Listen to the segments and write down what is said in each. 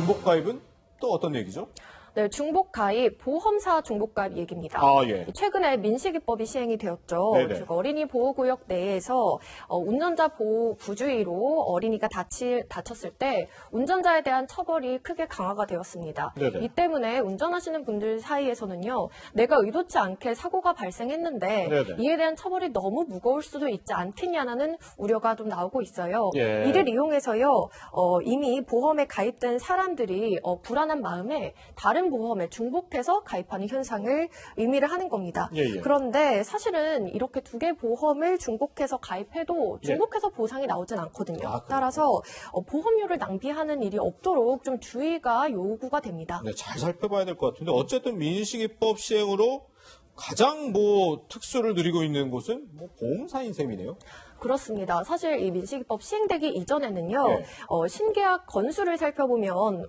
중복가입은 또 어떤 얘기죠? 네, 중복가입, 보험사 중복가입 얘기입니다. 예. 최근에 민식이법이 시행이 되었죠. 네네. 즉 어린이 보호구역 내에서 운전자 보호 부주의로 어린이가 다쳤을 때 운전자에 대한 처벌이 크게 강화가 되었습니다. 네네. 이 때문에 운전하시는 분들 사이에서는요, 내가 의도치 않게 사고가 발생했는데 네네. 이에 대한 처벌이 너무 무거울 수도 있지 않겠냐는 우려가 좀 나오고 있어요. 예. 이를 이용해서요, 이미 보험에 가입된 사람들이 불안한 마음에 다른 보험에 중복해서 가입하는 현상을 의미를 하는 겁니다. 예. 그런데 사실은 이렇게 두 개 보험을 중복해서 가입해도 중복해서 보상이 나오진 않거든요. 따라서 보험료를 낭비하는 일이 없도록 좀 주의가 요구가 됩니다. 네, 잘 살펴봐야 될 것 같은데 어쨌든 민식이법 시행으로 가장 특수를 누리고 있는 곳은 보험사인 셈이네요. 그렇습니다. 사실 이 민식이법 시행되기 이전에는요, 네. 신계약 건수를 살펴보면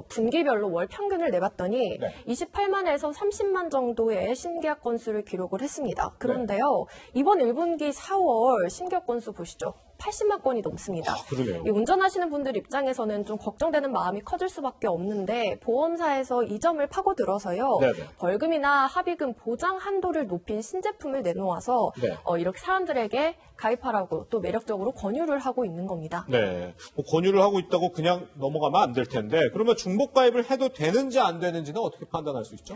분기별로 월 평균을 내봤더니 네. 28만에서 30만 정도의 신계약 건수를 기록을 했습니다. 그런데요, 이번 1분기 4월 신계약 건수 보시죠. 80만 건이 넘습니다. 그러네요. 이 운전하시는 분들 입장에서는 좀 걱정되는 마음이 커질 수밖에 없는데 보험사에서 이 점을 파고들어서요. 네네. 벌금이나 합의금 보장 한도를 높인 신제품을 내놓아서 네. 이렇게 사람들에게 가입하라고 또 매력적으로 권유를 하고 있는 겁니다. 네, 권유를 하고 있다고 그냥 넘어가면 안 될 텐데 그러면 중복가입을 해도 되는지 안 되는지는 어떻게 판단할 수 있죠?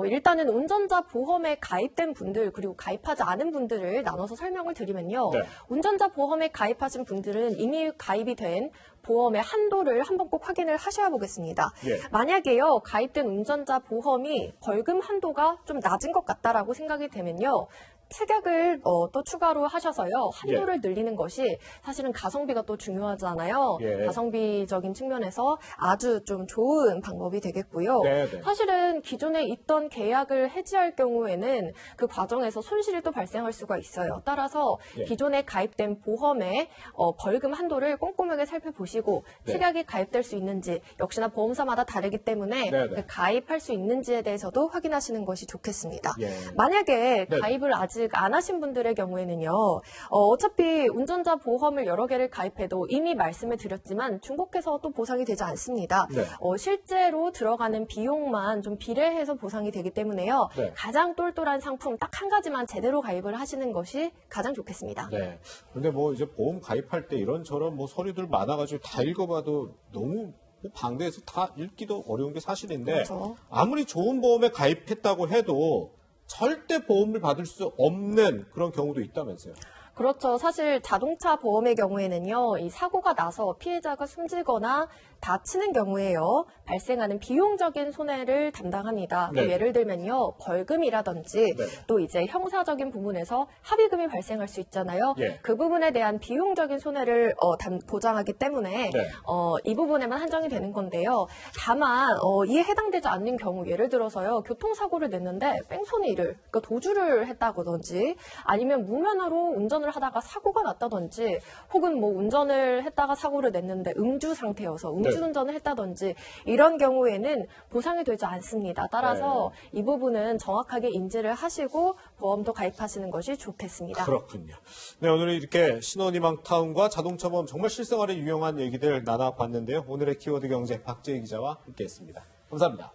일단은 운전자 보험에 가입된 분들 그리고 가입하지 않은 분들을 나눠서 설명을 드리면요. 네. 운전자 보험에 가입하신 분들은 이미 가입이 된 보험의 한도를 한번 꼭 확인을 하셔야 보겠습니다. 예. 만약에요, 가입된 운전자 보험이 벌금 한도가 좀 낮은 것 같다라고 생각이 되면요. 특약을 또 추가로 하셔서요. 한도를 늘리는 것이 사실은 가성비가 또 중요하잖아요. 예. 가성비적인 측면에서 아주 좀 좋은 방법이 되겠고요. 네네. 사실은 기존에 있던 계약을 해지할 경우에는 그 과정에서 손실이 또 발생할 수가 있어요. 따라서 예. 기존에 가입된 보험의 벌금 한도를 꼼꼼하게 살펴보시고 네. 특약이 가입될 수 있는지 역시나 보험사마다 다르기 때문에 네네. 그 가입할 수 있는지에 대해서도 확인하시는 것이 좋겠습니다. 예. 만약에 네네. 가입을 아직 안 하신 분들의 경우에는요. 어차피 운전자 보험을 여러 개를 가입해도 이미 말씀을 드렸지만 중복해서 또 보상이 되지 않습니다. 네. 실제로 들어가는 비용만 좀 비례해서 보상이 되기 때문에요. 네. 가장 똘똘한 상품 딱 한 가지만 제대로 가입을 하시는 것이 가장 좋겠습니다. 네. 근데 이제 보험 가입할 때 이런저런 서류들 많아가지고 다 읽어봐도 너무 방대해서 다 읽기도 어려운 게 사실인데 그렇죠. 아무리 좋은 보험에 가입했다고 해도 절대 보험을 받을 수 없는 그런 경우도 있다면서요. 그렇죠. 사실 자동차 보험의 경우에는요, 이 사고가 나서 피해자가 숨지거나 다치는 경우에요, 발생하는 비용적인 손해를 담당합니다. 네. 예를 들면요, 벌금이라든지 네. 또 이제 형사적인 부분에서 합의금이 발생할 수 있잖아요. 예. 그 부분에 대한 비용적인 손해를 보장하기 때문에 네. 이 부분에만 한정이 되는 건데요. 다만 이에 해당되지 않는 경우, 예를 들어서요, 교통사고를 냈는데 뺑소니를, 그러니까 도주를 했다든지 아니면 무면허로 운전을 하다가 사고가 났다든지 혹은 운전을 했다가 사고를 냈는데 음주 상태여서 음주운전을 했다든지 이런 경우에는 보상이 되지 않습니다. 따라서 이 부분은 정확하게 인지를 하시고 보험도 가입하시는 것이 좋겠습니다. 그렇군요. 네, 오늘은 이렇게 신원희망타운과 자동차 보험 정말 실생활에 유용한 얘기들 나눠봤는데요. 오늘의 키워드 경제 박재희 기자와 함께했습니다. 감사합니다.